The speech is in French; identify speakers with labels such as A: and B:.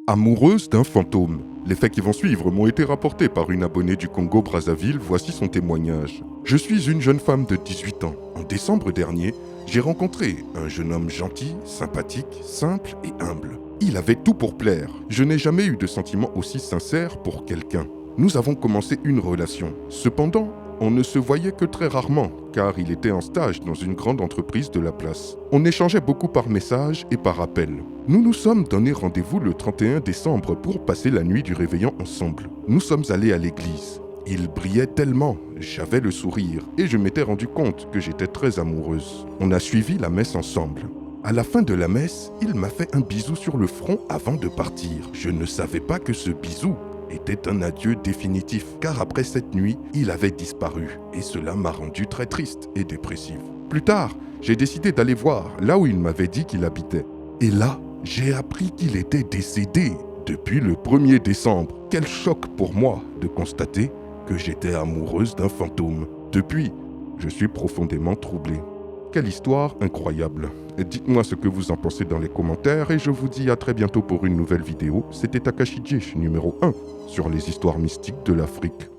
A: Amoureuse d'un fantôme. Les faits qui vont suivre m'ont été rapportés par une abonnée du Congo-Brazzaville, voici son témoignage. Je suis une jeune femme de 18 ans. En décembre dernier, j'ai rencontré un jeune homme gentil, sympathique, simple et humble. Il avait tout pour plaire. Je n'ai jamais eu de sentiment aussi sincère pour quelqu'un. Nous avons commencé une relation. Cependant, on ne se voyait que très rarement, car il était en stage dans une grande entreprise de la place. On échangeait beaucoup par message et par appel. Nous nous sommes donné rendez-vous le 31 décembre pour passer la nuit du réveillon ensemble. Nous sommes allés à l'église. Il brillait tellement, j'avais le sourire et je m'étais rendu compte que j'étais très amoureuse. On a suivi la messe ensemble. À la fin de la messe, il m'a fait un bisou sur le front avant de partir. Je ne savais pas que ce bisou était un adieu définitif, car après cette nuit, il avait disparu, et cela m'a rendu très triste et dépressive. Plus tard, j'ai décidé d'aller voir là où il m'avait dit qu'il habitait. Et là, j'ai appris qu'il était décédé depuis le 1er décembre. Quel choc pour moi de constater que j'étais amoureuse d'un fantôme. Depuis, je suis profondément troublé. Quelle histoire incroyable. Dites-moi ce que vous en pensez dans les commentaires et je vous dis à très bientôt pour une nouvelle vidéo. C'était Takashi J, numéro 1 sur les histoires mystiques de l'Afrique.